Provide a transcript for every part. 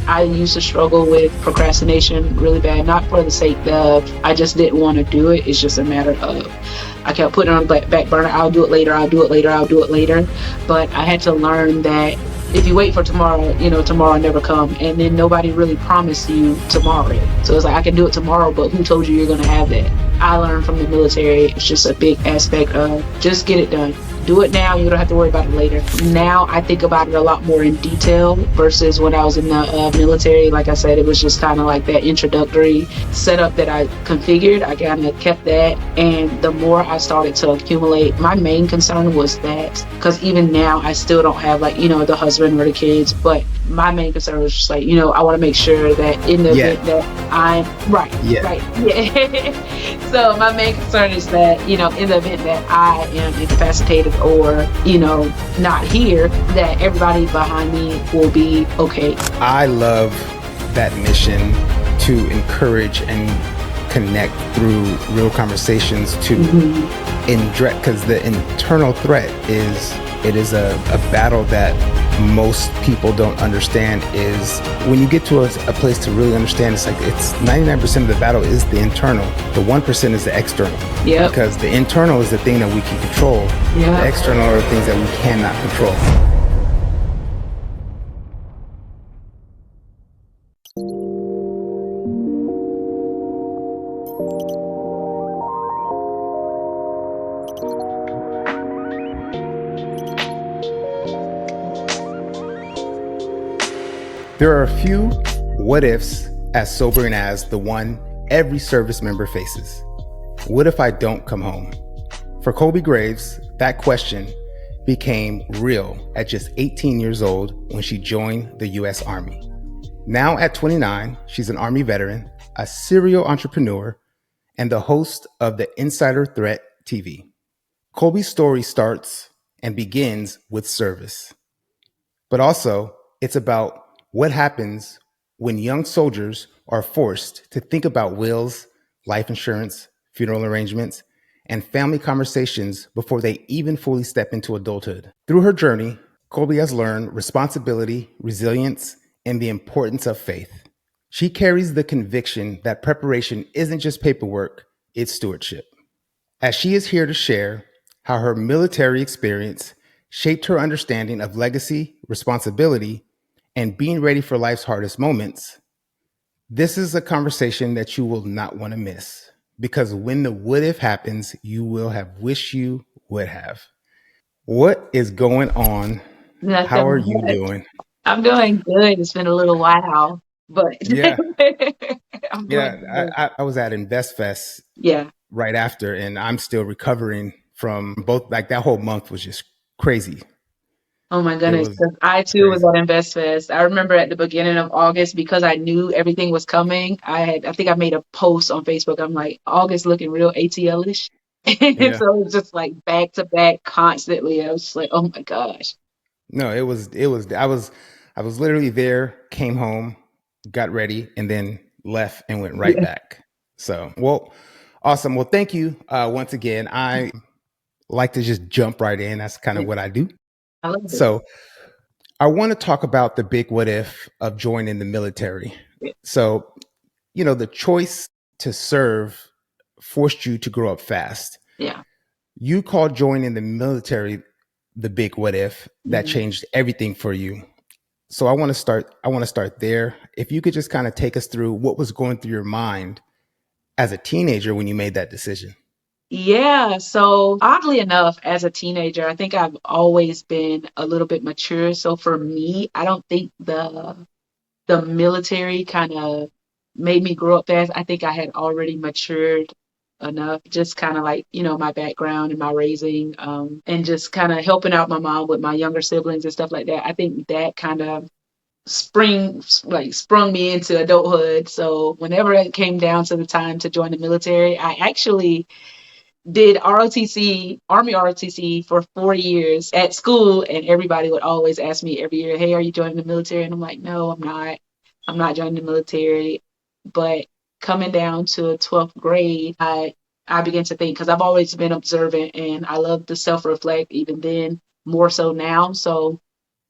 I used to struggle with procrastination really bad, not for the sake of I just didn't want to do it. It's just a matter of I kept putting it on the back burner. I'll do it later. I'll do it later. I'll do it later. But I had to learn that if you wait for tomorrow, tomorrow never come. And then nobody really promised you tomorrow. So it's like, I can do it tomorrow, but who told you you're going to have that? I learned from the military. It's just a big aspect of just get it done. Do it now. You don't have to worry about it later. Now I think about it a lot more in detail versus when I was in the military. Like I said, it was just kind of like that introductory setup that I configured. I kind of kept that. And the more I started to accumulate, my main concern was that, because even now I still don't have the husband or the kids, but my main concern was just I want to make sure that in the event that I'm right. So my main concern is that, in the event that I am incapacitated or, not here, that everybody behind me will be okay. I love that mission to encourage and connect through real conversations to because the internal threat is a battle that most people don't understand. Is when you get to a place to really understand, it's 99% of the battle is the internal. The 1% is the external. Yeah. Because the internal is the thing that we can control. Yeah. The external are the things that we cannot control. There are a few what ifs as sobering as the one every service member faces. What if I don't come home? For Kolbie Graves, that question became real at just 18 years old when she joined the U.S. Army. Now at 29, she's an Army veteran, a serial entrepreneur, and the host of the Insider Threat TV. Kolbie's story starts and begins with service. But also, it's about what happens when young soldiers are forced to think about wills, life insurance, funeral arrangements, and family conversations before they even fully step into adulthood. Through her journey, Kolbie has learned responsibility, resilience, and the importance of faith. She carries the conviction that preparation isn't just paperwork, it's stewardship. As she is here to share how her military experience shaped her understanding of legacy, responsibility, and being ready for life's hardest moments, this is a conversation that you will not want to miss, because when the what if happens, you will have wished you would have. What is going on? Nothing How are you much. doing? I'm doing good. It's been a little while, but Yeah, I'm doing yeah. good. I was at InvestFest Yeah. right after, and I'm still recovering from both. Like that whole month was just crazy. Oh my It goodness. was 'Cause I too was crazy. at InvestFest. I remember at the beginning of August, because I knew everything was coming. I think I made a post on Facebook. I'm like, August looking real ATL-ish. And Yeah. so it was just like back to back constantly. I was just like, oh my gosh. No, it was I was literally there, came home, got ready, and then left and went right Yeah. back. So, well, awesome. Well, thank you once again. I like to just jump right in. That's kind of what I do. I love it. So, I want to talk about the big what if of joining the military. Yeah. So, the choice to serve forced you to grow up fast. Yeah. You called joining the military the big what if that Mhm. changed everything for you. So I want to start there. If you could just kind of take us through what was going through your mind as a teenager when you made that decision. Yeah, so oddly enough, as a teenager, I think I've always been a little bit mature. So for me, I don't think the military kind of made me grow up fast. I think I had already matured enough, just kind of like, my background and my raising, and just kind of helping out my mom with my younger siblings and stuff like that. I think that kind of sprung me into adulthood. So whenever it came down to the time to join the military, I actually did ROTC, Army ROTC for 4 years at school, and everybody would always ask me every year, "Hey, are you joining the military?" And I'm like, "No, I'm not. I'm not joining the military." But coming down to 12th grade, I began to think, because I've always been observant and I love to self-reflect, even then, more so now. So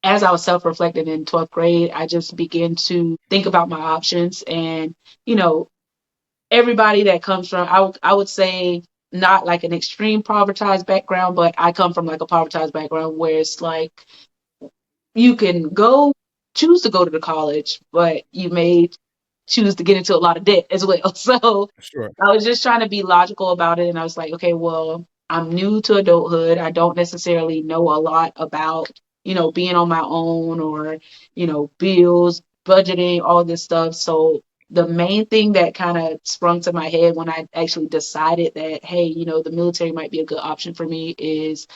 as I was self-reflecting in 12th grade, I just began to think about my options. And, you know, everybody that comes from, I would say, not like an extreme povertized background, but I come from like a povertized background where it's like you can choose to go to the college, but you may choose to get into a lot of debt as well. So Sure. I was just trying to be logical about it. And I was like, okay, well, I'm new to adulthood. I don't necessarily know a lot about, being on my own or, bills, budgeting, all this stuff. So the main thing that kind of sprung to my head when I actually decided that, hey, the military might be a good option for me is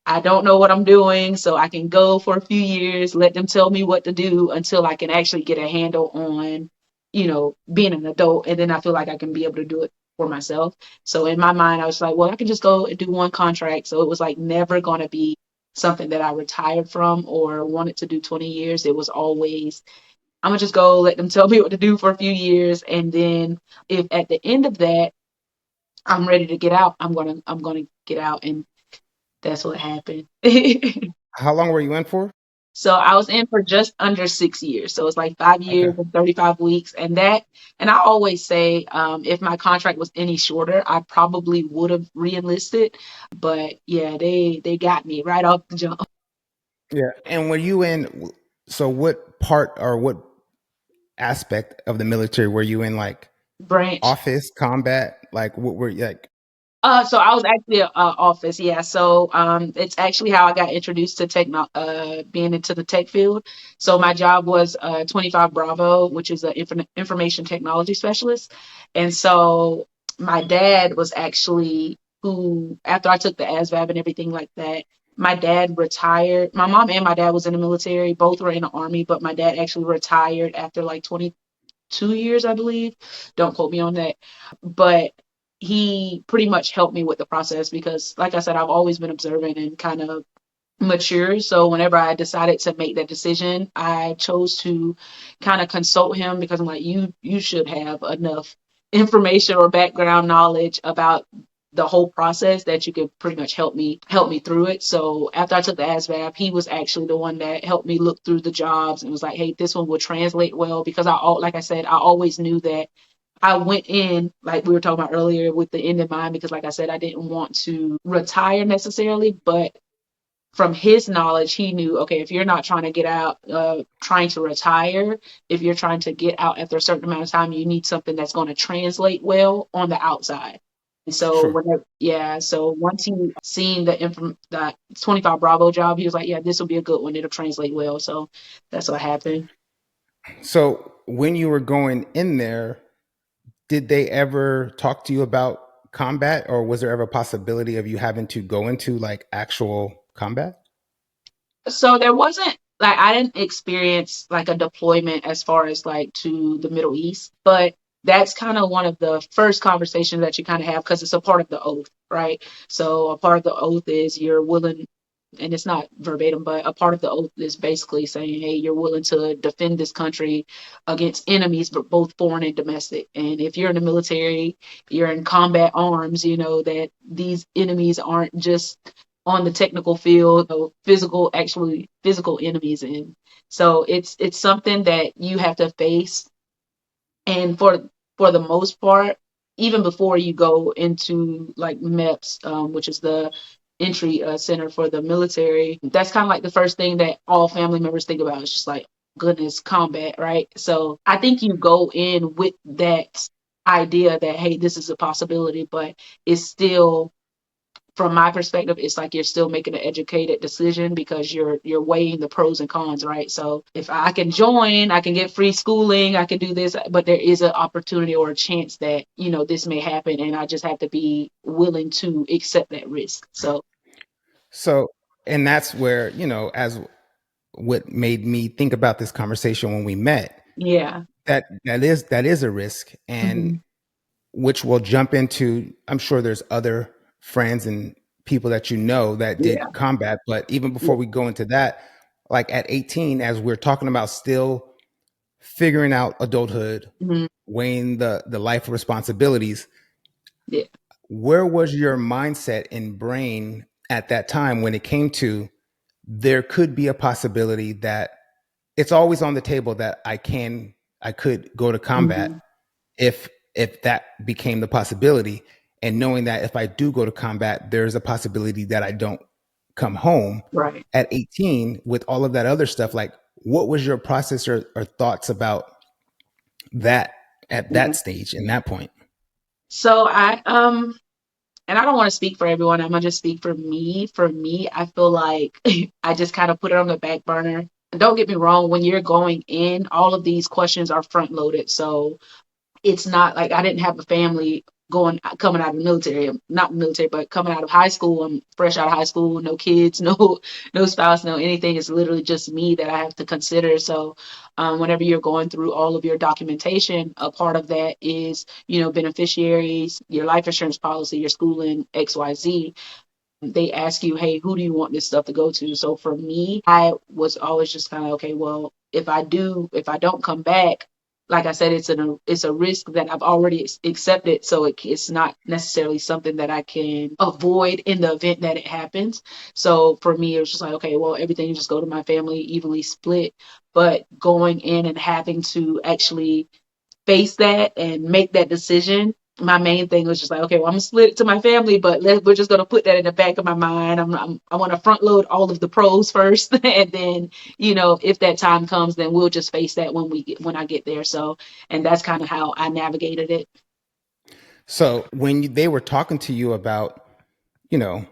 I don't know what I'm doing, so I can go for a few years, let them tell me what to do until I can actually get a handle on, being an adult. And then I feel like I can be able to do it for myself. So in my mind, I was like, well, I can just go and do one contract. So it was like never going to be something that I retired from or wanted to do 20 years. It was always, I'm going to just go let them tell me what to do for a few years. And then if at the end of that, I'm ready to get out, I'm going to get out. And that's what happened. How long were you in for? So I was in for just under 6 years. So it's like 5 years Okay. and 35 weeks. And I always say, if my contract was any shorter, I probably would have re-enlisted. But yeah, they got me right off the jump. Yeah. And were you in, so what part or what aspect of the military were you in, like Branch. office, combat? Like what were you like? So I was actually office, yeah. So it's actually how I got introduced to being into the tech field. So my job was 25 Bravo, which is an information technology specialist. And so my dad was actually who, after I took the ASVAB and everything like that, my dad retired. My mom and my dad was in the military. Both were in the army, but my dad actually retired after like 22 years, I believe. Don't quote me on that. But he pretty much helped me with the process because, like I said, I've always been observant and kind of mature. So whenever I decided to make that decision, I chose to kind of consult him because I'm like, you should have enough information or background knowledge about the whole process that you could pretty much help me through it. So after I took the ASVAB, he was actually the one that helped me look through the jobs and was like, hey, this one will translate well because like I said, I always knew that I went in, like we were talking about earlier, with the end in mind because, like I said, I didn't want to retire necessarily, but from his knowledge, he knew, okay, if you're not trying to get out, trying to retire, if you're trying to get out after a certain amount of time, you need something that's going to translate well on the outside. And so Sure. whenever, yeah, so once he seen that 25 Bravo job, he was like, yeah, this will be a good one. It'll translate well. So that's what happened. So when you were going in there, did they ever talk to you about combat, or was there ever a possibility of you having to go into like actual combat? So there wasn't like I didn't experience like a deployment as far as like to the Middle East, but that's kind of one of the first conversations that you kind of have because it's a part of the oath, right? So a part of the oath is you're willing, and it's not verbatim, but a part of the oath is basically saying, hey, you're willing to defend this country against enemies, but both foreign and domestic. And if you're in the military, you're in combat arms, you know that these enemies aren't just on the technical field, actually physical enemies. And so it's something that you have to face. And for the most part, even before you go into like MEPS, which is the entry center for the military, that's kind of like the first thing that all family members think about. It's just like, goodness, combat, right? So I think you go in with that idea that, hey, this is a possibility, but it's still, from my perspective, it's like you're still making an educated decision because you're weighing the pros and cons, right? So if I can join, I can get free schooling, I can do this, but there is an opportunity or a chance that, this may happen, and I just have to be willing to accept that risk. So So, and that's where, as what made me think about this conversation when we met, yeah. that is a risk, and Hmm. which we'll jump into. I'm sure there's other friends and people that that Yeah. did combat, but even before Yeah. we go into that, like at 18, as we're talking about still figuring out adulthood, Hmm. weighing the life responsibilities, Yeah. where was your mindset and brain at that time when it came to there could be a possibility that it's always on the table that I could go to combat Hmm. if that became the possibility, and knowing that if I do go to combat, there's a possibility that I don't come home Right. at 18 with all of that other stuff. Like, what was your process or thoughts about that at Yeah. that stage in that point? So and I don't want to speak for everyone. I'm gonna just speak for me. For me, I feel like I just kind of put it on the back burner. And don't get me wrong, when you're going in, all of these questions are front loaded. So it's not like I didn't have a family coming out of the military, not military, but coming out of high school. I'm fresh out of high school, no kids, no spouse, no anything. It's literally just me that I have to consider. So whenever you're going through all of your documentation, a part of that is, beneficiaries, your life insurance policy, your schooling, XYZ. They ask you, hey, who do you want this stuff to go to? So for me, I was always just kind of, okay, well, if I don't come back, like I said, it's a risk that I've already accepted. So it's not necessarily something that I can avoid in the event that it happens. So for me, it was just like, okay, well, everything just go to my family, evenly split. But going in and having to actually face that and make that decision. My main thing was just like, okay, well, I'm gonna split it to my family, but we're just gonna put that in the back of my mind. I want to front load all of the pros first, and then, if that time comes, then we'll just face that when I get there. So, and that's kind of how I navigated it. So when they were talking to you about, you know,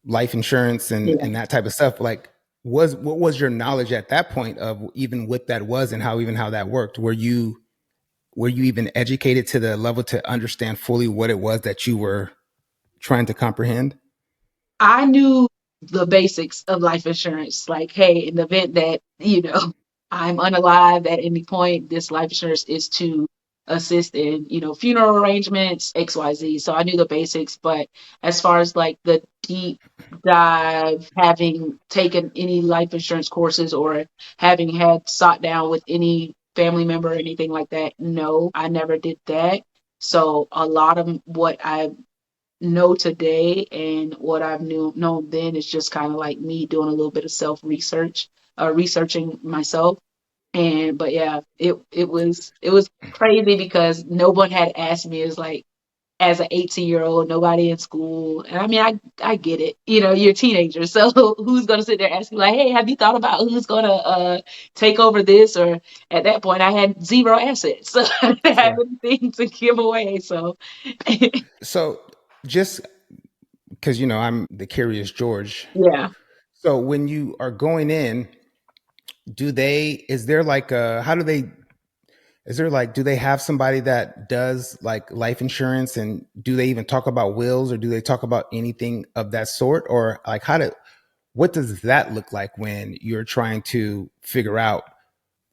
life insurance Yeah. and that type of stuff, like, what was your knowledge at that point of even what that was and how that worked? Were you even educated to the level to understand fully what it was that you were trying to comprehend? I knew the basics of life insurance. Like, hey, in the event that, I'm unalive at any point, this life insurance is to assist in, funeral arrangements, XYZ. So I knew the basics. But as far as like the deep dive, having taken any life insurance courses or having had sought down with any family member or anything like that, no, I never did that. So a lot of what I know today and what I've known then is just kind of like me doing a little bit of self research, researching myself. And but yeah, it was crazy because no one had asked me as like as an 18-year-old, nobody in school. And I mean, I get it. You're a teenager, so who's gonna sit there asking like, hey, have you thought about who's gonna take over this? Or at that point, I had zero assets, so I didn't have Sure. anything to give away. So So just because I'm the curious George. yeah. So when you are going in, is there like a how do they is there like do they have somebody that does like life insurance, and do they even talk about wills, or do they talk about anything of that sort, or like what does that look like when you're trying to figure out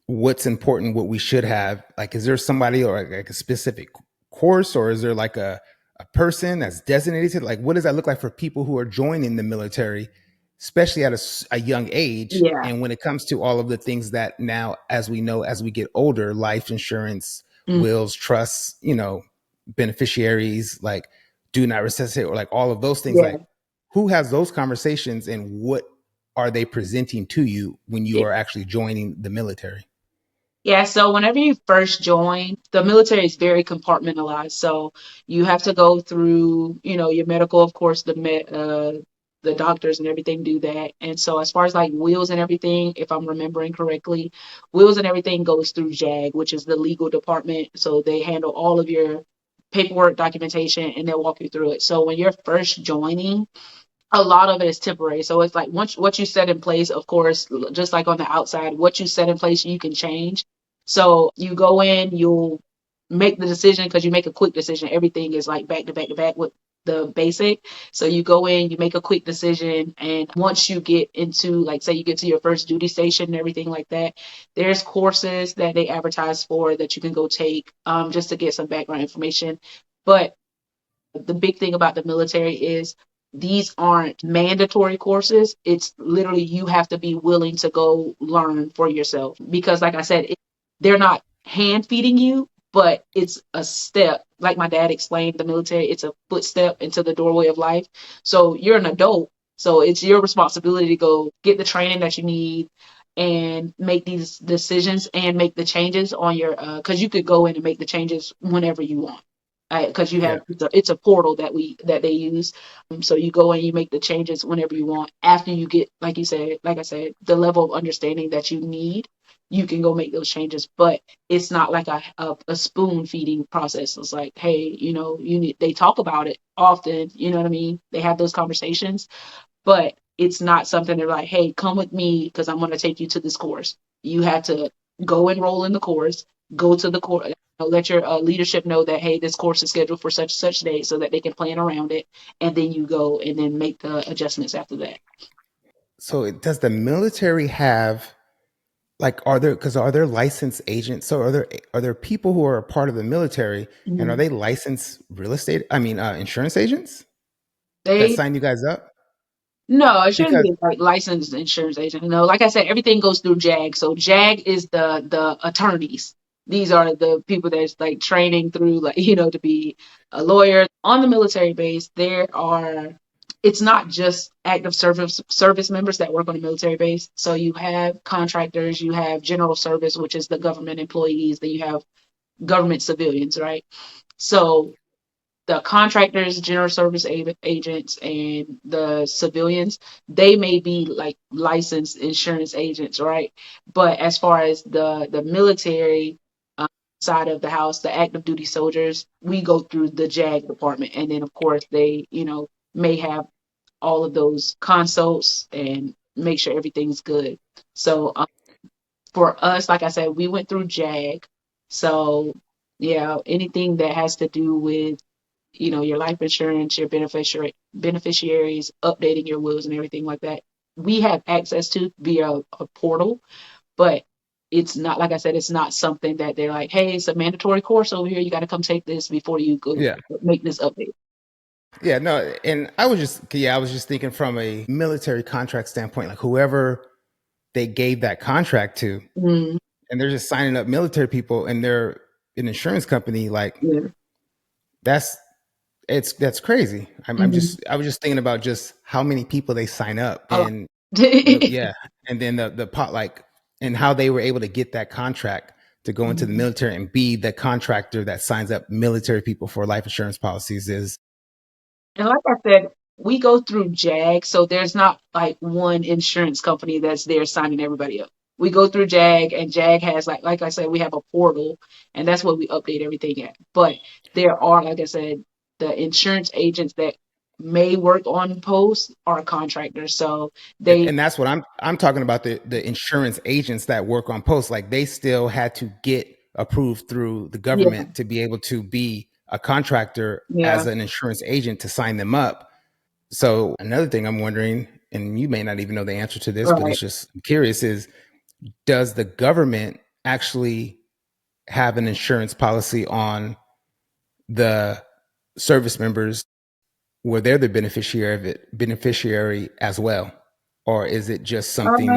what's important, what we should have? Like, is there somebody or like a specific course, or is there like a person that's designated to, like, what does that look like for people who are joining the military, especially at a young age? Yeah. And when it comes to all of the things that now, as we know, as we get older, life insurance, Mm. wills, trusts, beneficiaries, like do not resuscitate, or like all of those things, like Yeah. who has those conversations, and what are they presenting to you when you Yeah. are actually joining the military? Yeah, so whenever you first join, the military is very compartmentalized. So you have to go through, your medical, of course, the doctors and everything do that. And so as far as like wills and everything, if I'm remembering correctly, wills and everything goes through JAG, which is the legal department. So they handle all of your paperwork, documentation, and they'll walk you through it. So when you're first joining, a lot of it is temporary. So it's like once what you set in place, of course, just like on the outside, what you set in place, you can change. So you go in, you'll make the decision because you make a quick decision. Everything is like back to back to back with the basic. So you go in, you make a quick decision, and once you get into, like, say you get to your first duty station and everything like that, there's courses that they advertise for that you can go take, just to get some background information. But the big thing about the military is these aren't mandatory courses. It's literally you have to be willing to go learn for yourself because, like I said, they're not hand feeding you, but it's a step. Like my dad explained, the military, it's a footstep into the doorway of life. So you're an adult. So it's your responsibility to go get the training that you need and make these decisions and make the changes on your, because you could go in and make the changes whenever you want. Because you Yeah. have, it's a portal that they use. So you go in, you make the changes whenever you want. After you get, like you said, like I said, the level of understanding that you need, you can go make those changes. But it's not like a spoon feeding process. It's like, hey, you need. They talk about it often. You know what I mean? They have those conversations, but it's not something they're like, hey, come with me because I'm going to take you to this course. You have to go enroll in the course, go to the course, let your leadership know that, hey, this course is scheduled for such date so that they can plan around it. And then you go and then make the adjustments after that. So does the military have, like, are there licensed agents? So are there people who are a part of the military, and are Mhm. they licensed real estate, I mean, insurance agents that They sign you guys up? No, it shouldn't Because be like licensed insurance agent. No, like I said, everything goes through JAG. So JAG is the attorneys. These are the people that's like training through, like, to be a lawyer. On the military base, it's not just active service members that work on the military base. So you have contractors, you have general service, which is the government employees, then you have government civilians, right? So the contractors, general service agents, and the civilians, they may be like licensed insurance agents, right? But as far as the military um, side of the house, the active duty soldiers, we go through the JAG department, and then of course they, may have all of those consults and make sure everything's good. So for us, like I said, we went through JAG. So yeah, anything that has to do with your life insurance, your beneficiaries, updating your wills and everything like that. We have access to via a portal, but it's not, like I said, it's not something that they're like, hey, it's a mandatory course over here. You got to come take this before you go yeah, make this update. yeah, no, and I was just thinking from a military contract standpoint, like whoever they gave that contract to, Mm, and they're just signing up military people, and they're an insurance company, like yeah. that's that's crazy. Mm, I was just thinking about just how many people they sign up, a lot. and yeah, and then the pot, like, and how they were able to get that contract to go into the Mhm. military and be the contractor that signs up military people for life insurance policies is And like I said, we go through JAG, so there's not like one insurance company that's there signing everybody up. We go through JAG, and JAG has, like I said, we have a portal, and that's what we update everything at. But there are, like I said, the insurance agents that may work on posts are contractors, so they, and that's what I'm talking about, the insurance agents that work on posts, like they still had to get approved through the yeah, government to be able to be a contractor yeah, as an insurance agent to sign them up. So another thing I'm wondering, and you may not even know the answer to this, but right. it's just curious, is does the government actually have an insurance policy on the service members where they're the beneficiary as well? Or is it just something Um,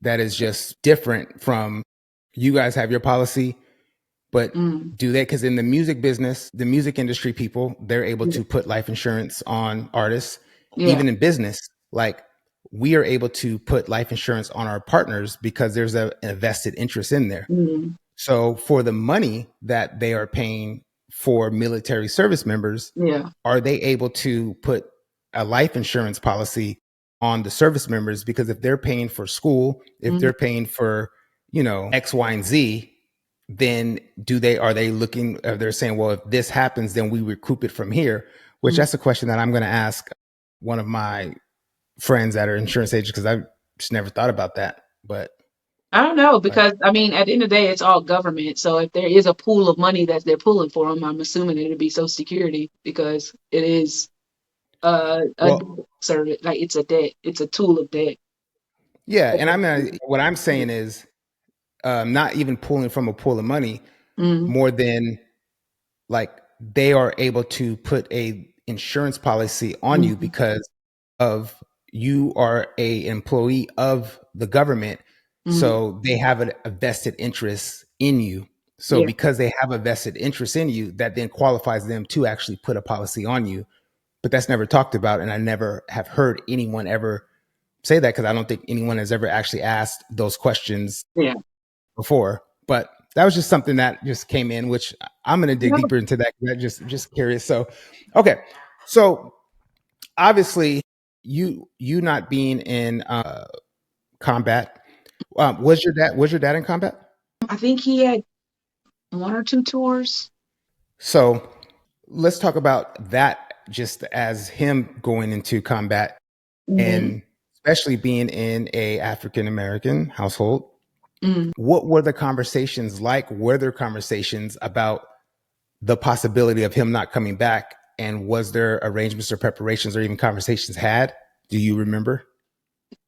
that is just different from, you guys have your policy, but mm, do they, because in the music business, the music industry people, they're able yeah, to put life insurance on artists. yeah, Even in business, like we are able to put life insurance on our partners because there's a vested interest in there. mm, So for the money that they are paying for military service members, yeah, are they able to put a life insurance policy on the service members? Because if they're paying for school, if mm, they're paying for, X, Y, and Z, then are they looking, or they're saying, well, if this happens, then we recoup it from here, which mm. that's a question that I'm going to ask one of my friends that are insurance agents, because I've just never thought about that. But I don't know, like, because I mean, at the end of the day, it's all government. So if there is a pool of money that they're pulling for them, I'm assuming it'll be Social Security because it is a well, debt service. Like it's a debt. It's a tool of debt. yeah. And what I'm saying is, not even pulling from a pool of money, Mm, more than like they are able to put a insurance policy on you mm, because of, you are a employee of the government, mm, so they have a vested interest in you. So yeah. because they have a vested interest in you, that then qualifies them to actually put a policy on you but that's never talked about. And I never have heard anyone ever say that, because I don't think anyone has ever actually asked those questions Yeah. before. But that was just something that just came in, which I'm going to dig deeper into that. Just curious. So, okay. So obviously you not being in combat, was your dad in combat? I think he had one or two tours. So let's talk about that, just as him going into combat, Mm-hmm. and especially being in a African American household. Mm. What were the conversations like? Were there conversations about the possibility of him not coming back? And was there arrangements or preparations or even conversations had? Do you remember?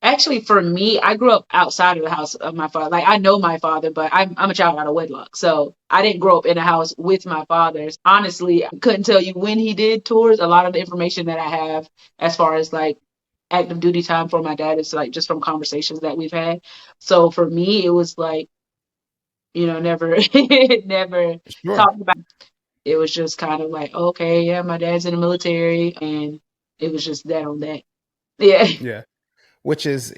Actually, for me, I grew up outside of the house of my father. Like I know my father, but I'm a child out of wedlock, so I didn't grow up in a house with my fathers. Honestly, I couldn't tell you when he did tours. A lot of the information that I have, as far as like active duty time for my dad, is like just from conversations that we've had. So for me, it was like never, never Sure. talked about. It was just kind of like, okay, yeah, my dad's in the military, and it was just that on that. Yeah. Yeah. Which is,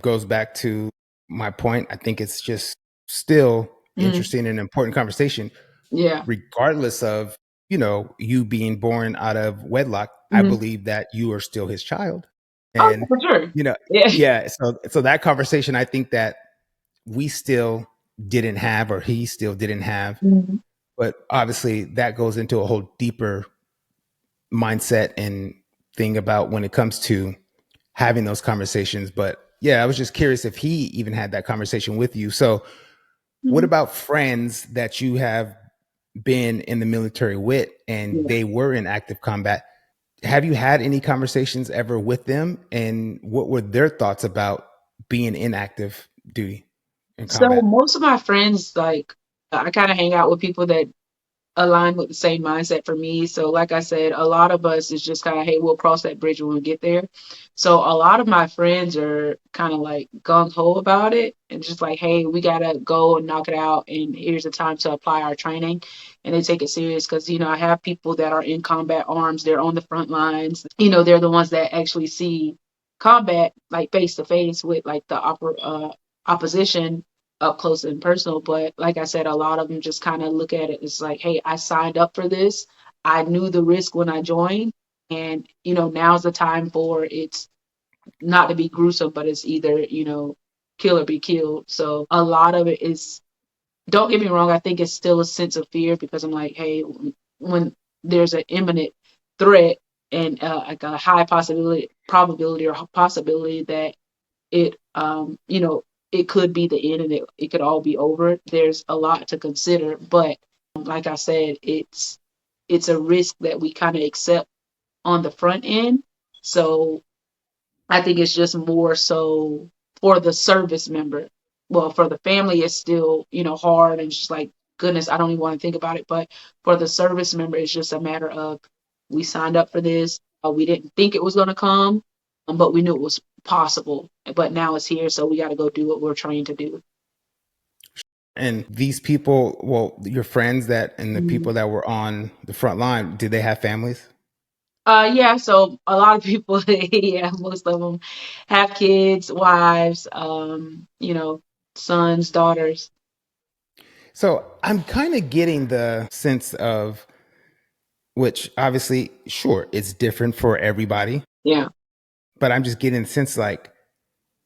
goes back to my point. I think it's just still Mhm. interesting and important conversation, Yeah. regardless of, you being born out of wedlock. I Mhm. believe that you are still his child. Oh, And, for sure. you know, Yeah. yeah. So that conversation, I think that we still didn't have, or he still didn't have. Mhm. But obviously that goes into a whole deeper mindset and thing about when it comes to having those conversations. But yeah, I was just curious if he even had that conversation with you. So what Mhm. about friends that you have been in the military with and Yeah. they were in active combat? Have you had any conversations ever with them? And what were their thoughts about being in active duty in So combat? most of my friends, like, I kind of hang out with people that align with the same mindset for me. So, like I said, a lot of us is just kind of, hey, we'll cross that bridge when we get there. So, a lot of my friends are kind of like gung ho about it and just like, hey, we got to go and knock it out. And here's the time to apply our training. And they take it serious because, I have people that are in combat arms, they're on the front lines. They're the ones that actually see combat like face to face with like the opposition up close and personal. But like I said, a lot of them just kind of look at it as like, hey, I signed up for this. I knew the risk when I joined. And, now's the time for it's not to be gruesome, but it's either, kill or be killed. So a lot of it is, don't get me wrong, I think it's still a sense of fear because I'm like, hey, when there's an imminent threat and like a high probability or possibility that it could be the end and it could all be over. There's a lot to consider, but like I said, it's a risk that we kind of accept on the front end. So I think it's just more so for the service member. Well, for the family, it's still, hard and just like, goodness, I don't even want to think about it. But for the service member, it's just a matter of we signed up for this. We didn't think it was going to come, but we knew it was possible. But now it's here, so we got to go do what we're trained to do. And these people, well, your friends that and the Mhm. people that were on the front line, did they have families? Yeah, so a lot of people, yeah, most of them have kids, wives, sons, daughters. So I'm kind of getting the sense of, which obviously, sure, it's different for everybody, Yeah. but I'm just getting the sense like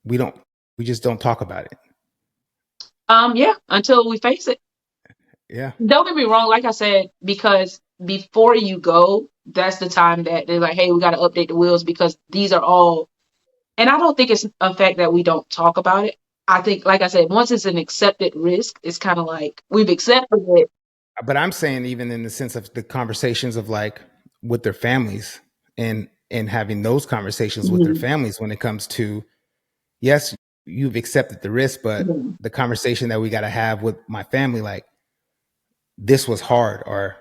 we don't, we just don't talk about it. Yeah, until we face it. Yeah. Don't get me wrong, like I said, because before you go, that's the time that they're like, hey, we got to update the wheels because these are all, and I don't think it's a fact that we don't talk about it. I think, like I said, once it's an accepted risk, it's kind of like we've accepted it. But I'm saying even in the sense of the conversations of like with their families, and having those conversations with their Mhm. families when it comes to, yes, you've accepted the risk, but Yeah. the conversation that we got to have with my family, like, this was hard, or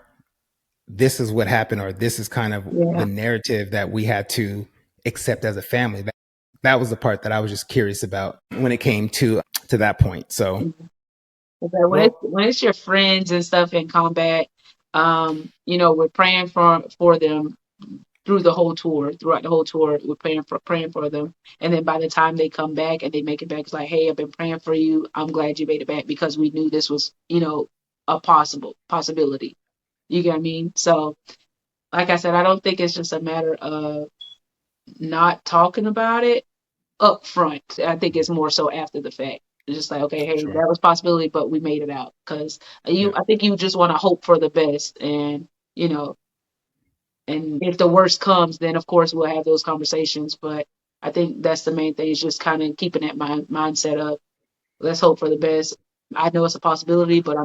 this is what happened, or this is kind of the Yeah. narrative that we had to accept as a family. That was the part that I was just curious about when it came to that point. So, Okay, when it's well, when it's your friends and stuff in combat, we're praying for them. throughout the whole tour, we're praying for them. And then by the time they come back and they make it back, it's like, hey, I've been praying for you. I'm glad you made it back because we knew this was, a possibility. You get what I mean? So, like I said, I don't think it's just a matter of not talking about it up front. I think it's more so after the fact. It's just like, okay, hey, Sure. that was a possibility, but we made it out. Because Yeah. I think you just want to hope for the best, and you know, and if the worst comes, then of course we'll have those conversations. But I think that's the main thing is just kind of keeping that mindset up. Let's hope for the best. I know it's a possibility, but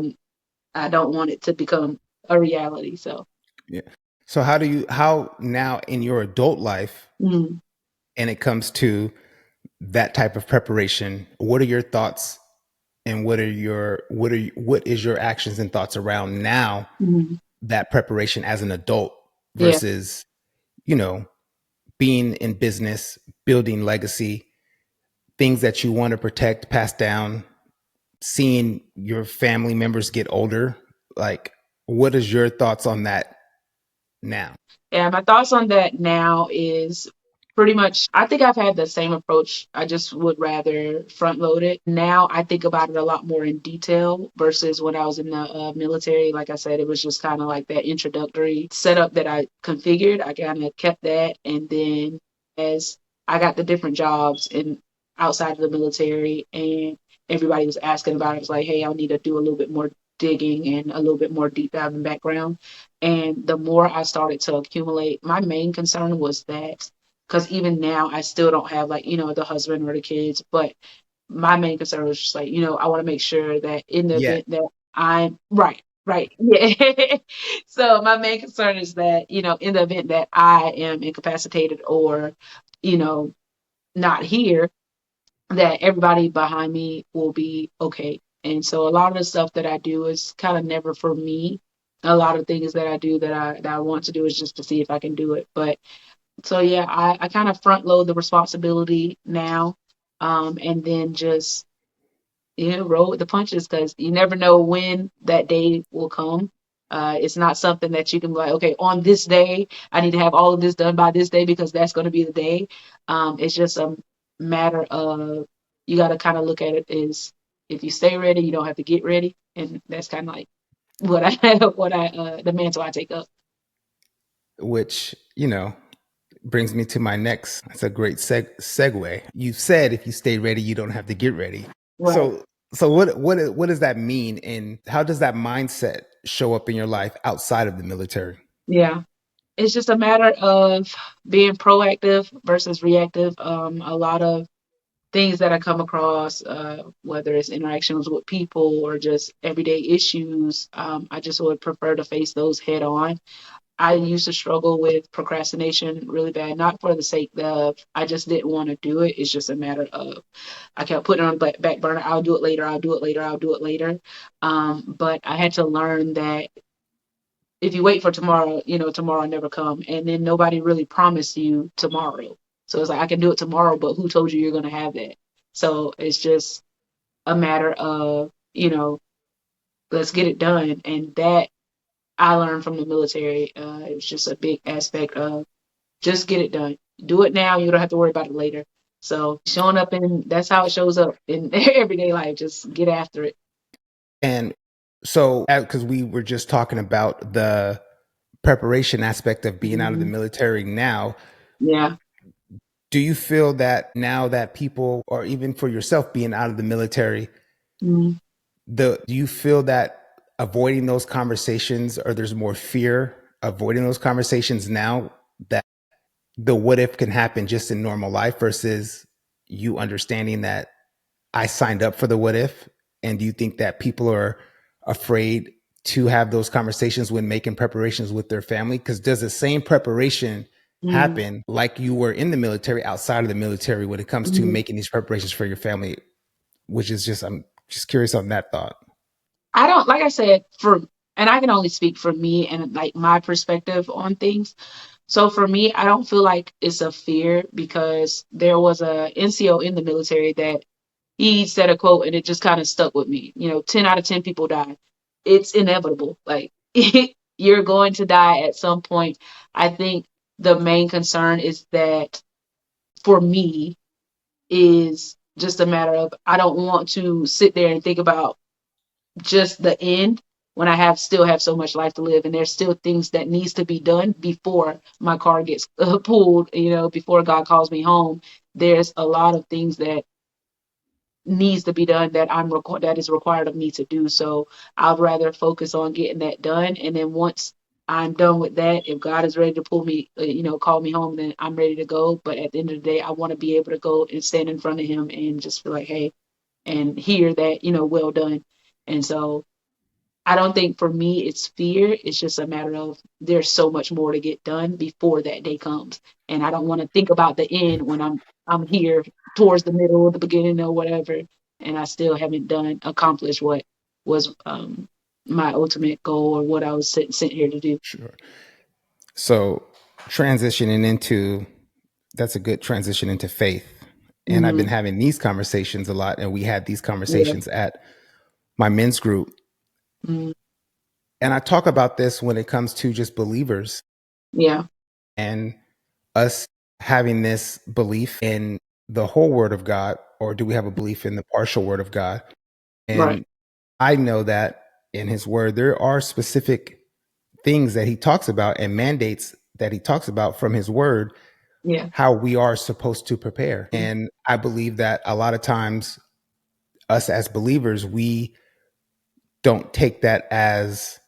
I don't want it to become a reality. So, Yeah. So how now in your adult life, mm, and it comes to that type of preparation, what are your thoughts and what is your actions and thoughts around now mm, that preparation as an adult yeah, versus, you know, being in business, building legacy, things that you want to protect, pass down, seeing your family members get older? Like, what is your thoughts on that now? yeah. My thoughts on that now is pretty much, I think I've had the same approach. I just would rather front load it. Now I think about it a lot more in detail versus when I was in the military. Like I said, it was just kind of like that introductory setup that I configured. I kind of kept that. And then as I got the different jobs in outside of the military and everybody was asking about it, I was like, hey, I need to do a little bit more digging and a little bit more deep dive and background. And the more I started to accumulate, my main concern was that because even now I still don't have like, the husband or the kids, but my main concern was just like, I want to make sure that in the Yet, event that I'm right, right. Yeah. So my main concern is that, in the event that I am incapacitated or, you know, not here, that everybody behind me will be okay. And so a lot of the stuff that I do is kind of never for me. A lot of things that I do that I want to do is just to see if I can do it. But so yeah, I kind of front load the responsibility now, and then just roll with the punches because you never know when that day will come. It's not something that you can be like, okay, on this day, I need to have all of this done by this day because that's going to be the day. It's just a matter of you got to kind of look at it as if you stay ready, you don't have to get ready, and that's kind of like what I the mantle I take up. which, brings me to my next. That's a great segue. You said if you stay ready, you don't have to get ready. Right. So what does that mean, and how does that mindset show up in your life outside of the military? Yeah. It's just a matter of being proactive versus reactive. A lot of things that I come across, whether it's interactions with people or just everyday issues, I just would prefer to face those head on. I used to struggle with procrastination really bad, not for the sake of I just didn't want to do it. It's just a matter of I kept putting it on the back burner. I'll do it later. I'll do it later. I'll do it later. But I had to learn that if you wait for tomorrow, tomorrow never come. And then nobody really promised you tomorrow. So it's like I can do it tomorrow, but who told you you're gonna have that? So it's just a matter of, let's get it done. And that I learned from the military. It was just a big aspect of just get it done. Do it now, you don't have to worry about it later. So showing up in that's how it shows up in everyday life. Just get after it. And so, because we were just talking about the preparation aspect of being out of the Mhm. military now, Yeah. do you feel that now that people, or even for yourself being out of the military, Mhm. do you feel that avoiding those conversations, or there's more fear avoiding those conversations now, that the what if can happen just in normal life versus you understanding that I signed up for the what if? And do you think that people are afraid to have those conversations when making preparations with their family? Because does the same preparation Mhm. happen like you were in the military outside of the military when it comes to Mhm. making these preparations for your family? Which is just, I'm just curious on that thought. I don't like I said and I can only speak for me and like my perspective on things. So for me, I don't feel like it's a fear because there was a NCO in the military that he said a quote and it just kind of stuck with me. 10 out of 10 people die. It's inevitable. Like you're going to die at some point. I think the main concern is that for me is just a matter of I don't want to sit there and think about just the end when I have still have so much life to live, and there's still things that needs to be done before my car gets pulled, before God calls me home. There's a lot of things that needs to be done that that is required of me to do. So I'd rather focus on getting that done, and then once I'm done with that, if God is ready to pull me, call me home, then I'm ready to go. But at the end of the day, I want to be able to go and stand in front of Him and just feel like, hey, and hear that, well done. And so I don't think for me it's fear. It's just a matter of there's so much more to get done before that day comes. And I don't want to think about the end when I'm here towards the middle or the beginning or whatever, and I still haven't accomplished what was my ultimate goal or what I was sent here to do. Sure. So transitioning into that's a good transition into faith. And I've been Mm-hmm. having these conversations a lot, and we had these Yeah. conversations at my men's group. Mm-hmm. And I talk about this when it comes to just believers Yeah. and us having this belief in the whole word of God, or do we have a belief in the partial word of God? Right. And I know that in his word, there are specific things that he talks about and mandates that he talks about from his word, Yeah. how we are supposed to prepare. And I believe that a lot of times, us as believers, we don't take that as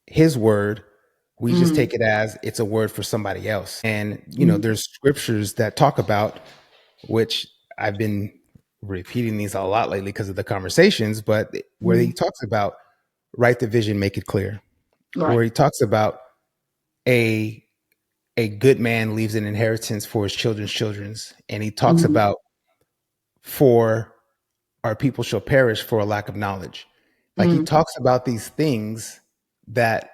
his word. We just Mm-hmm. take it as it's a word for somebody else. And, Mm-hmm. there's scriptures that talk about, which I've been repeating these a lot lately because of the conversations, but where Mm-hmm. he talks about write the vision, make it clear, where Right. he talks about a a good man leaves an inheritance for his children's, and he talks Mm-hmm. about for our people shall perish for a lack of knowledge. Like he Mm-hmm. talks about these things that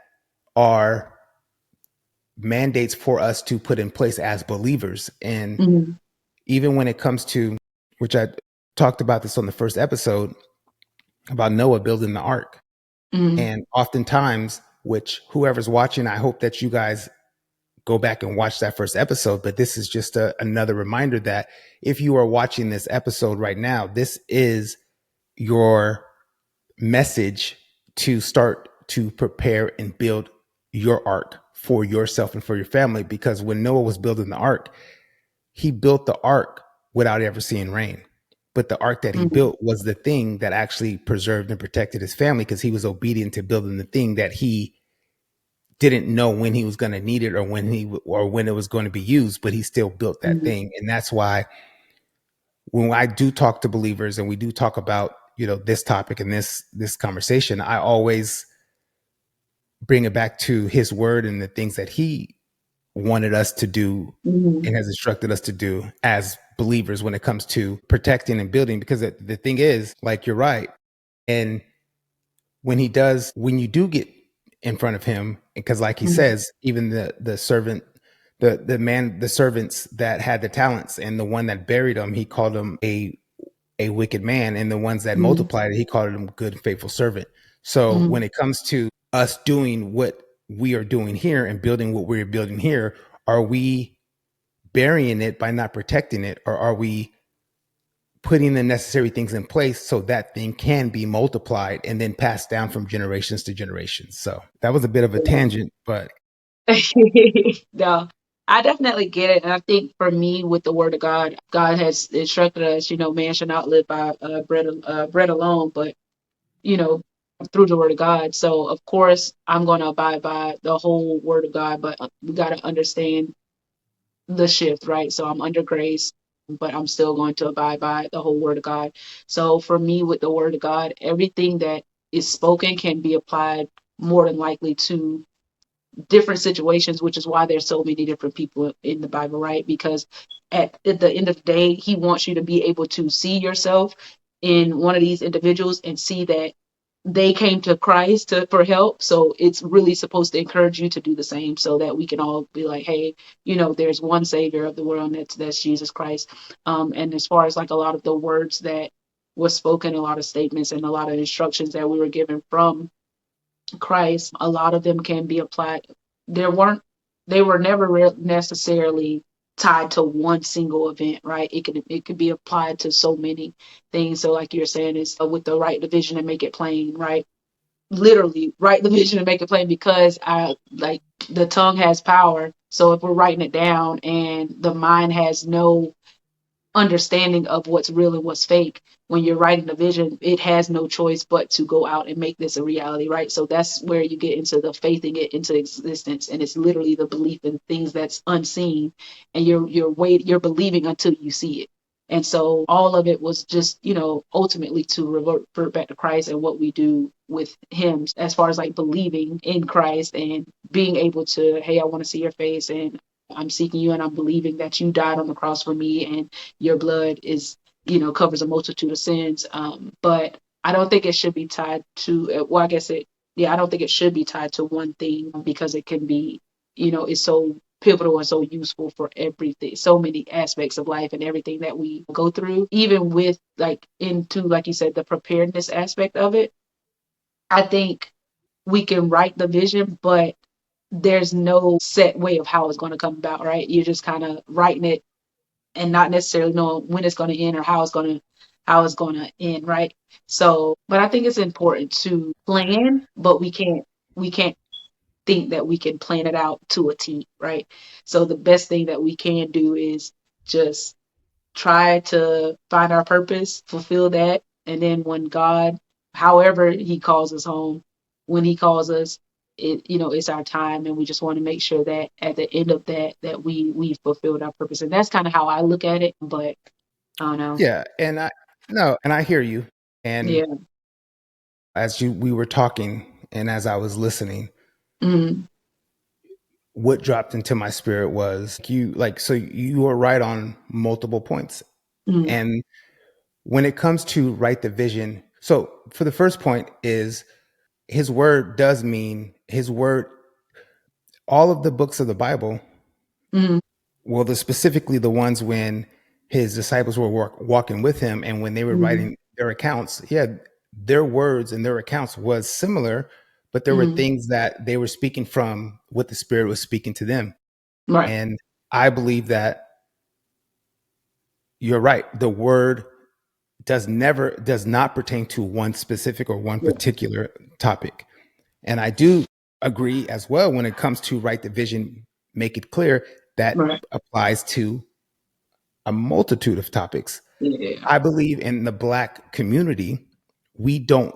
are mandates for us to put in place as believers. And Mm-hmm. even when it comes to, which I talked about this on the first episode about Noah building the ark. Mm-hmm. And oftentimes, which whoever's watching, I hope that you guys go back and watch that first episode. But this is just another reminder that if you are watching this episode right now, this is your message to start to prepare and build your ark for yourself and for your family. Because when Noah was building the ark, he built the ark without ever seeing rain. But the ark that he Mm-hmm. built was the thing that actually preserved and protected his family because he was obedient to building the thing that he didn't know when he was going to need it or when it was going to be used, but he still built that Mm-hmm. thing. And that's why when I do talk to believers and we do talk about, this topic and this conversation, I always bring it back to his word and the things that he wanted us to do Mm-hmm. and has instructed us to do as believers when it comes to protecting and building. Because the thing is, like, you're right. And when you do get in front of him, because like he Mm-hmm. says, even the servant, the servants that had the talents and the one that buried them, he called them a wicked man. And the ones that Mm-hmm. multiplied it, he called them good and faithful servant. So Mm-hmm. when it comes to us doing what we are doing here and building what we're building here, are we burying it by not protecting it, or are we putting the necessary things in place so that thing can be multiplied and then passed down from generations to generations? So that was a bit of a tangent, but No, I definitely get it. And I think for me, with the word of God, God has instructed us, man should not live by bread alone, but, you know, through the word of God. So, of course, I'm going to abide by the whole word of God, but we got to understand the shift, right? So I'm under grace, but I'm still going to abide by the whole word of God. So for me, with the word of God, everything that is spoken can be applied more than likely to different situations, which is why there's so many different people in the Bible, right? Because at the end of the day, he wants you to be able to see yourself in one of these individuals and see that they came to Christ for help. So it's really supposed to encourage you to do the same so that we can all be like, hey, there's one savior of the world, and that's Jesus Christ. And as far as like a lot of the words that was spoken, a lot of statements and a lot of instructions that we were given from Christ, a lot of them can be applied. There weren't they were never necessarily tied to one single event, right? It could be applied to so many things. So like you're saying, is with the right division and make it plain, right? Literally write the vision and make it plain, because I like the tongue has power. So if we're writing it down and the mind has no understanding of what's real and what's fake, when you're writing the vision, it has no choice but to go out and make this a reality, right? So that's where you get into the faithing it into existence, and it's literally the belief in things that's unseen, and you're believing until you see it. And so all of it was just, ultimately to revert back to Christ and what we do with Him, as far as like believing in Christ and being able to, hey, I want to see your face, and I'm seeking you, and I'm believing that you died on the cross for me, and your blood is, covers a multitude of sins. But I don't think it should be tied to, well, I guess I don't think it should be tied to one thing, because it can be, it's so pivotal and so useful for everything, so many aspects of life and everything that we go through, even with like into, like you said, the preparedness aspect of it. I think we can write the vision, but there's no set way of how it's going to come about, right? You're just kind of writing it and not necessarily knowing when it's going to end or how it's going to end, right? So, but I think it's important to plan, but we can't think that we can plan it out to a T, right? So the best thing that we can do is just try to find our purpose, fulfill that, and then when God, however He calls us home, when He calls us, it's our time, and we just want to make sure that at the end of that, that we fulfilled our purpose, and that's kind of how I look at it. But I don't know. Yeah, and I no, and I hear you. And Yeah. as we were talking, and as I was listening, Mm, what dropped into my spirit was so you were right on multiple points. mm, And when it comes to write the vision, so for the first point is His word does mean His word. All of the books of the Bible, mm, well, specifically the ones when His disciples were walking with Him, and when they were mm, writing their accounts, yeah, their words and their accounts was similar, but there were mm, things that they were speaking from what the Spirit was speaking to them. right. And I believe that you're right. The word does not pertain to one specific or one Yeah. particular topic. And I do agree as well when it comes to write the vision, make it clear, that Right. applies to a multitude of topics. Yeah. I believe in the Black community, we don't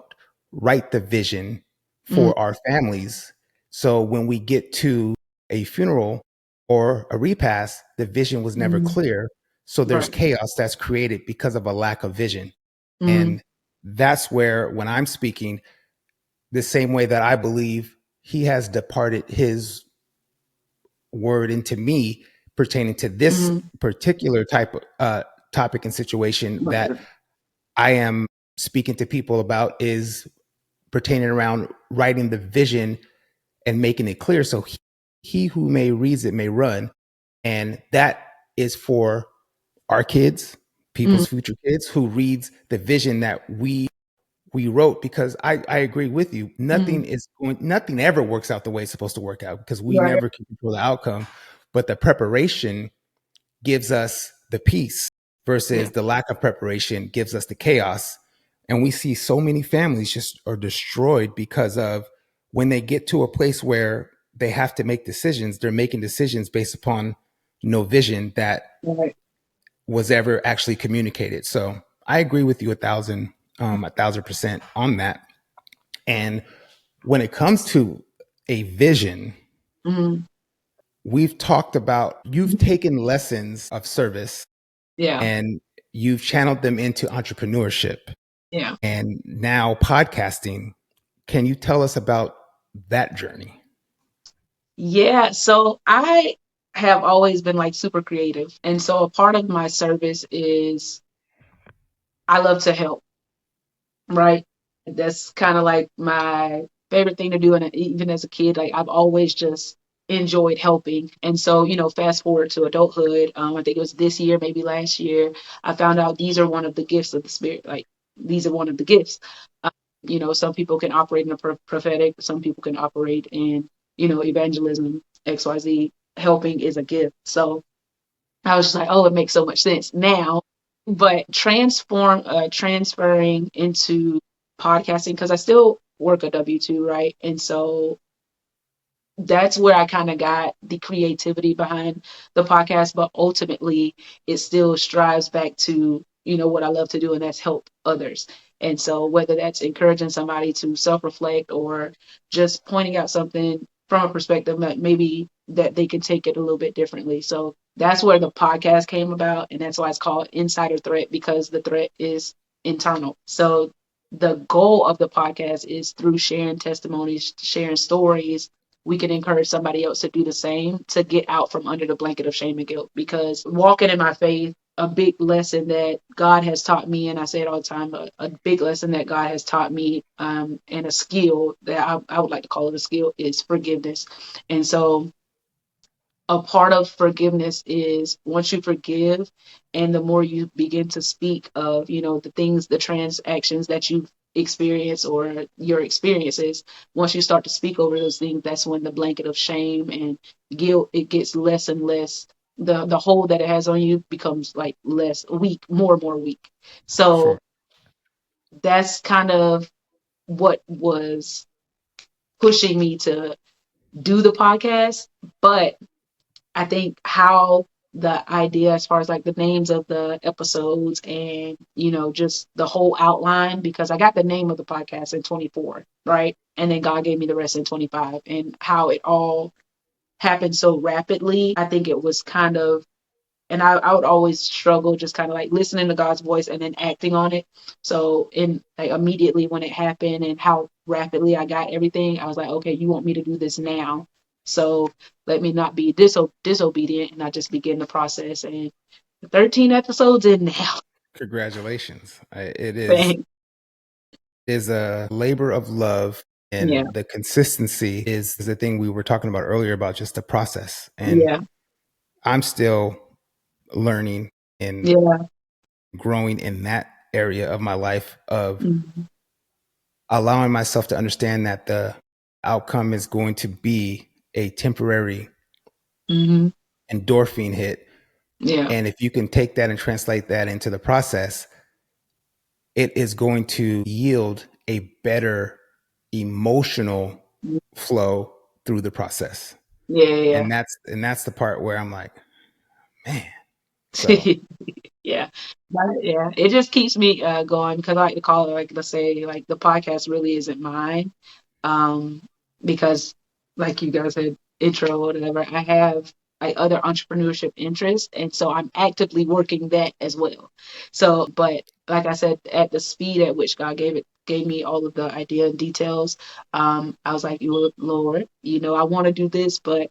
write the vision Mm, for our families. So when we get to a funeral or a repast, the vision was never mm, clear. So there's right. chaos that's created because of a lack of vision. Mm, And that's where, when I'm speaking, the same way that I believe He has departed His word into me pertaining to this mm, particular type of topic and situation that right. I am speaking to people about is pertaining around writing the vision and making it clear. So he who may reads it may run. And that is for our kids, Mm, people's future kids who reads the vision that we wrote, because I agree with you. mm, Nothing ever works out the way it's supposed to work out, because we right. never can control the outcome. But the preparation gives us the peace Yeah. versus the lack of preparation gives us the chaos. And we see so many families just are destroyed because of when they get to a place where they have to make decisions, they're making decisions based upon no vision that Right. was ever actually communicated. So I agree with you 1,000% on that. And when it comes to a vision, Mm, we've talked about, you've taken lessons of service yeah. and you've channeled them into entrepreneurship Yeah. and now podcasting. Can you tell us about that journey? Yeah, so I have always been like super creative. And so a part of my service is I love to help, right? That's kind of like my favorite thing to do. And even as a kid, like I've always just enjoyed helping. And so, fast forward to adulthood, I think it was this year, maybe last year, I found out these are one of the gifts of the Spirit. Like these are one of the gifts. Some people can operate in the prophetic, some people can operate in, evangelism, XYZ. helping is a gift. So I was just like, oh, it makes so much sense now. But transferring into podcasting, because I still work a W-2, right? And so that's where I kind of got the creativity behind the podcast. But ultimately, it still strives back to, what I love to do, and that's help others. And so, whether that's encouraging somebody to self reflect or just pointing out something from a perspective that maybe that they can take it a little bit differently. So, that's where the podcast came about. And that's why it's called Insider Threat, because the threat is internal. So, the goal of the podcast is through sharing testimonies, sharing stories, we can encourage somebody else to do the same, to get out from under the blanket of shame and guilt. Because walking in my faith, a big lesson that God has taught me, and I say it all the time, a big lesson that God has taught me, and a skill that I would like to call it a skill, is forgiveness. And so a part of forgiveness is, once you forgive, and the more you begin to speak of, the things, the transactions that you've experienced, or your experiences, once you start to speak over those things, that's when the blanket of shame and guilt, it gets less and less. The hold that it has on you becomes like less weak, more and more weak. So For that's kind of what was pushing me to do the podcast. But I think how the idea, as far as like the names of the episodes, and, just the whole outline, because I got the name of the podcast in 24, right? And then God gave me the rest in 25, and how it all happened so rapidly. I think it was kind of, and I would always struggle just kind of like listening to God's voice and then acting on it. So in like immediately when it happened and how rapidly I got everything, I was like, okay, you want me to do this now. So let me not be disobedient, and I just begin the process. And 13 episodes in now. congratulations. It Thanks. is a labor of love, Yeah. and the consistency is the thing we were talking about earlier about just the process. And Yeah. I'm still learning and Yeah. growing in that area of my life of Hmm. allowing myself to understand that the outcome is going to be a temporary Hmm. endorphin hit. Yeah. And if you can take that and translate that into the process, it is going to yield a better emotional flow through the process. Yeah. And that's the part where I'm like, man. So Yeah. Yeah. Yeah. It just keeps me going, because I like to call it, like, let's say, like, the podcast really isn't mine. Um, because, like you guys said, intro or whatever, I have like other entrepreneurship interests, and so I'm actively working that as well. So, but like I said, at the speed at which God gave me all of the idea and details, I was like, "You Lord, I want to do this, but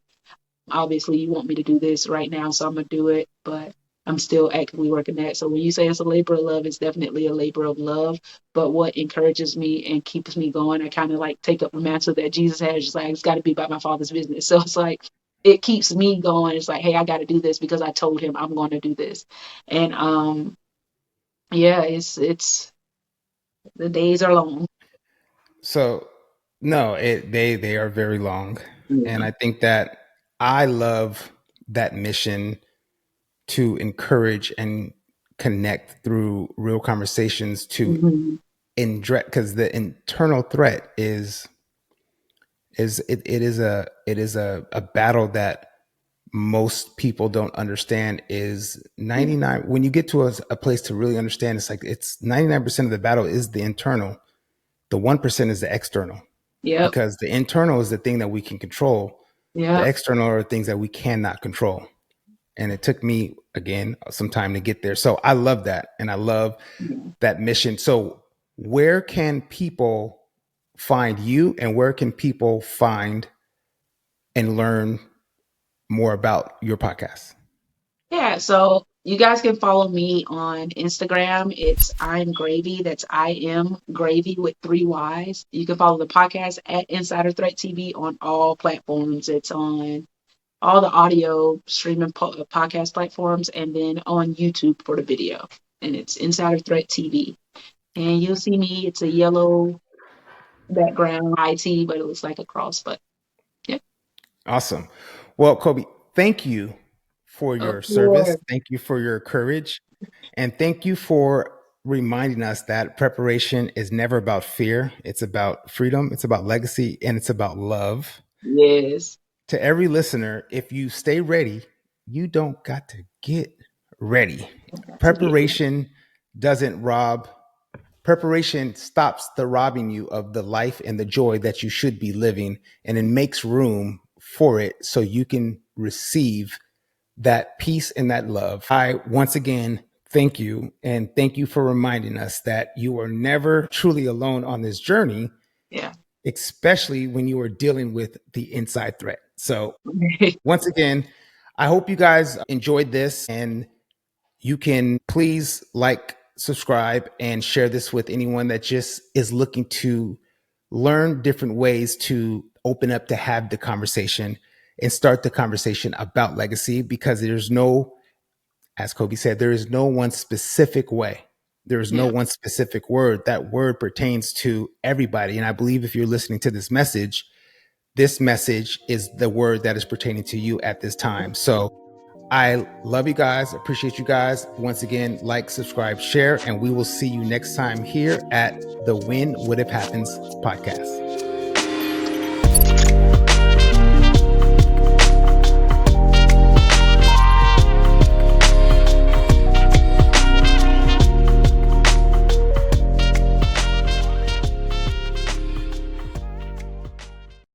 obviously you want me to do this right now, so I'm gonna do it." But I'm still actively working that. So when you say it's a labor of love, it's definitely a labor of love. But what encourages me and keeps me going, I kind of like take up the mantle that Jesus has, just like, it's got to be about my Father's business. So it's like, it keeps me going. It's like, hey, I got to do this because I told him I'm going to do this. And yeah, it's the days are long. so no, they are very long. And Yeah. I think that I love that mission to encourage and connect through real conversations to Hmm. because the internal threat it is a battle that most people don't understand is Yeah. 99. When you get to a place to really understand, it's like it's 99% of the battle is the internal, the 1% is the external, Yep. because the internal is the thing that we can control, the Yep. external are things that we cannot control. And it took me again some time to get there. So I love that, and I love Yeah. that mission. So where can people find you, and where can people find and learn more about your podcast? Yeah, so you guys can follow me on Instagram. It's I'm Gravy. That's I am Gravy with three Y's. You can follow the podcast at Insider Threat TV on all platforms. It's on all the audio streaming podcast platforms, and then on YouTube for the video. And it's Insider Threat TV. And you'll see me. It's a yellow background, IT, but it looks like a cross. But yeah. Awesome. Well, Kolbie, thank you for Of your service. course. Thank you for your courage. And thank you for reminding us that preparation is never about fear. It's about freedom, it's about legacy, and it's about love. Yes. To every listener, if you stay ready, you don't got to get ready. To get ready. Preparation doesn't rob, preparation stops the robbing you of the life and the joy that you should be living, and it makes room for it so you can receive that peace and that love. I once again thank you, and thank you for reminding us that you are never truly alone on this journey, Yeah. especially when you are dealing with the inside threat. So, once again, I hope you guys enjoyed this, and you can please like, subscribe, and share this with anyone that just is looking to learn different ways to open up to have the conversation and start the conversation about legacy, because there's no, as Kolbie said, there is no one specific way. There is no Yeah. one specific word. That word pertains to everybody. And I believe if you're listening to this message is the word that is pertaining to you at this time. So I love you guys. Appreciate you guys. Once again, like, subscribe, share, and we will see you next time here at the When Would Have Happens podcast.